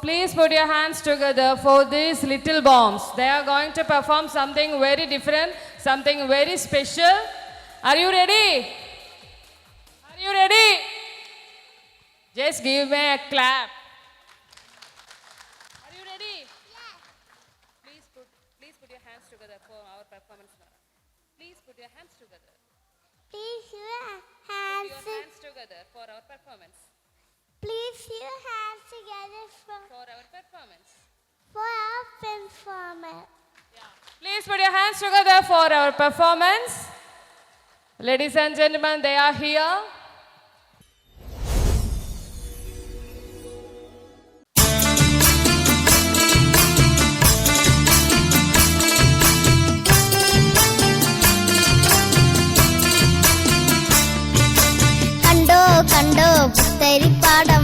please put your hands together for these little bombs. They are going to perform something very different, something very special. Are you ready? Are you ready? Just give me a clap. Are you ready? Yes. Please put your hands together for our performance now. Please put your hands together. Please your Put your hands. hands together for our performance. Please your hands together For our performance. for our performance. Please put your hands together for our performance. Ladies and gentlemen, they are here. കണ്ടോ കണ്ടോ പുത്തരിപ്പാടം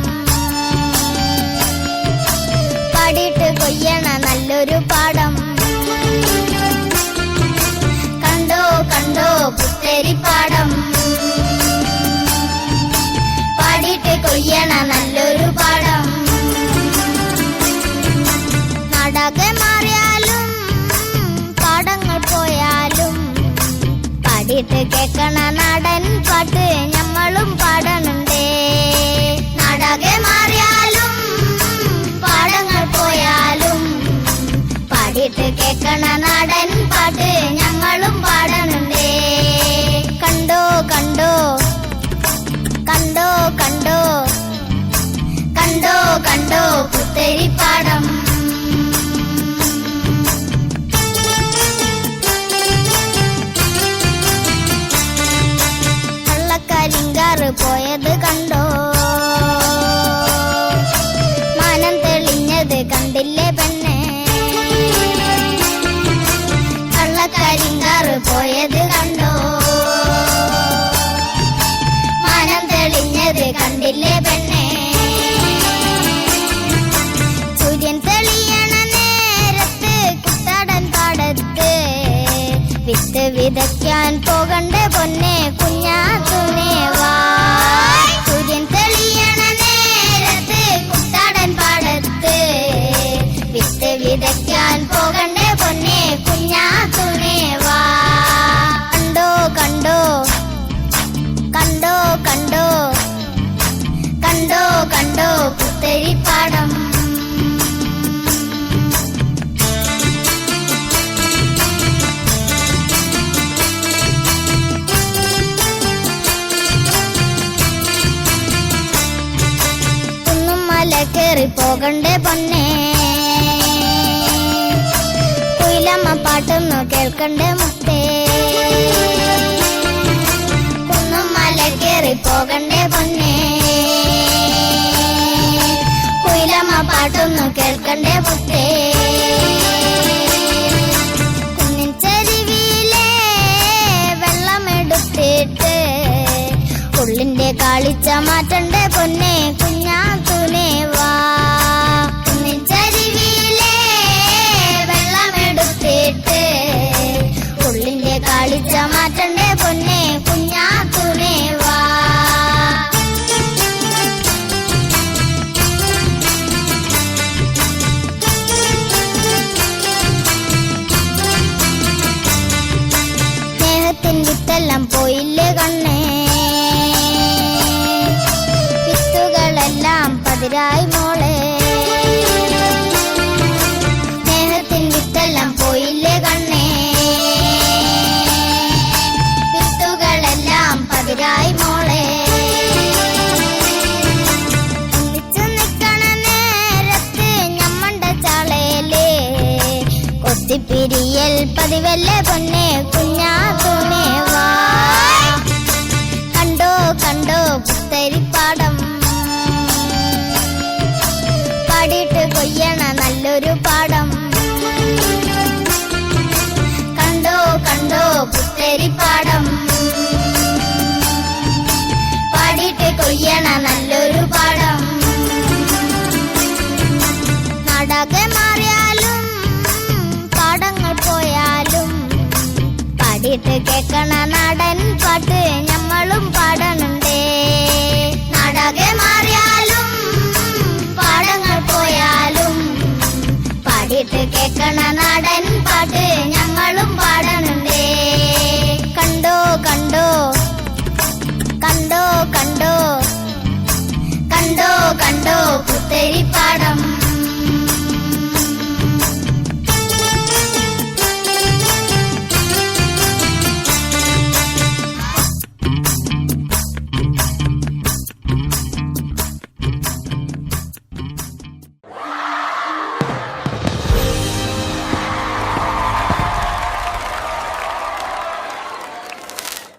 പാടിയിട്ട് കൊയ്യണ നല്ലൊരു പാടം കണ്ടോ കണ്ടോ പുത്തരിപ്പാടം പാടിയിട്ട് കൊയ്യണ നല്ലൊരു പാടം നാടക മാറിയാലും പാടങ്ങൾ പോയാലും പാടിയിട്ട് കേൾക്കണ നാടൻ പാട്ട് ഞമ്മളും പാടണുണ്ടേ നാടക മാറിയാലും പാടങ്ങൾ പോയാലും പാടിയിട്ട് കേൾക്കണ നാടൻ പാട്ട് ഞങ്ങളും പാടണുണ്ടേ കണ്ടോ കണ്ടോ കണ്ടോ കണ്ടോ കണ്ടോ കണ്ടോ പുത്തരിപ്പാടം കള്ളക്കരിങ്കാറ് പോയത് കണ്ടോ മാനം തെളിഞ്ഞത് കണ്ടില്ലേ പെണ്ണെ കള്ളക്കരിങ്കാറ് പോയത് കണ്ടോ മാനം തെളിഞ്ഞത് കണ്ടില്ലേ പെണ്ണെ സൂര്യൻ തെളിയണ നേരത്ത് കുത്താടൻ പാടത്ത് വിത്ത് വിതയ്ക്കാൻ പോകണ്ടേ പൊന്നെ കുഞ്ഞാത്തുനെ വാ സൂര്യൻ തെളിയണ നേരത്ത് കുത്താടൻ പാടത്ത് വിത്ത് വിതയ്ക്കാൻ പോകണ്ടേ പൊന്നെ കുഞ്ഞാത്തുനെ വാ കണ്ടോ കണ്ടോ കണ്ടോ കണ്ടോ കണ്ടോ കണ്ടോ പുത്തരിപ്പാടം കേറി പോകണ്ടേ പൊന്നെ കുയിലമ്മ പാട്ടൊന്നു കേൾക്കണ്ടേ മുത്തേ കുന്നും മല കേറി പോകണ്ടേ പൊന്നെ കുയിലമ്മ പാട്ടൊന്നു കേൾക്കണ്ടേ മുത്തേ കുന്നിൻ ചെരുവിലെ വെള്ളമെടുത്തിട്ട് ഉള്ളിന്റെ കാളിച്ച മാറ്റണ്ടേ പൊന്നെ കുഞ്ഞാത്തുനെ വാ കുന്നിൻ ചരിവിലെ വെള്ളമെടുത്തിട്ട് ഉള്ളിന്റെ കാളിച്ച മാറ്റണ്ടേ പൊന്നെ കുഞ്ഞാത്തുനെ വാ സ്നേഹത്തിൻ വിത്തെല്ലാം പോയില്ലേ കണ്ണേ വിത്തുകളെല്ലാം പതിരായി മോളെ സ്നേഹത്തിൻ വിത്തെല്ലാം പോയില്ലേ കണ്ണേ വിത്തുകളെല്ലാം പതിരായി മോളെ ഒന്നിച്ചു നിൽക്കണ നേരത്ത് ഞമ്മണ്ട ചാളയില് കൊത്തിപ്പിരിയൽ പതിവല്ലേ പൊന്നെ കുഞ്ഞാത്തുനെ വാ കണ്ടോ കണ്ടോ പുത്തരിപ്പാടം പാടിയിട്ട് കൊയ്യണ നല്ലൊരു പാടം കണ്ടോ കണ്ടോ പുത്തരിപ്പാടം പാടിയിട്ട് കൊയ്യണ നല്ലൊരു പാടം നാടക മാറിയാലും പാടങ്ങൾ പോയാലും പാടിയിട്ട് കേൾക്കണ നാടൻ പാട്ട് ഞമ്മളും പാടണുണ്ടേ നാടക മാറിയാലും പാടങ്ങൾ പോയാലും കേക്കണ നാടൻ പാട്ട് ഞങ്ങളും പാടണുണ്ടേ. കണ്ടോ കണ്ടോ കണ്ടോ കണ്ടോ കണ്ടോ കണ്ടോ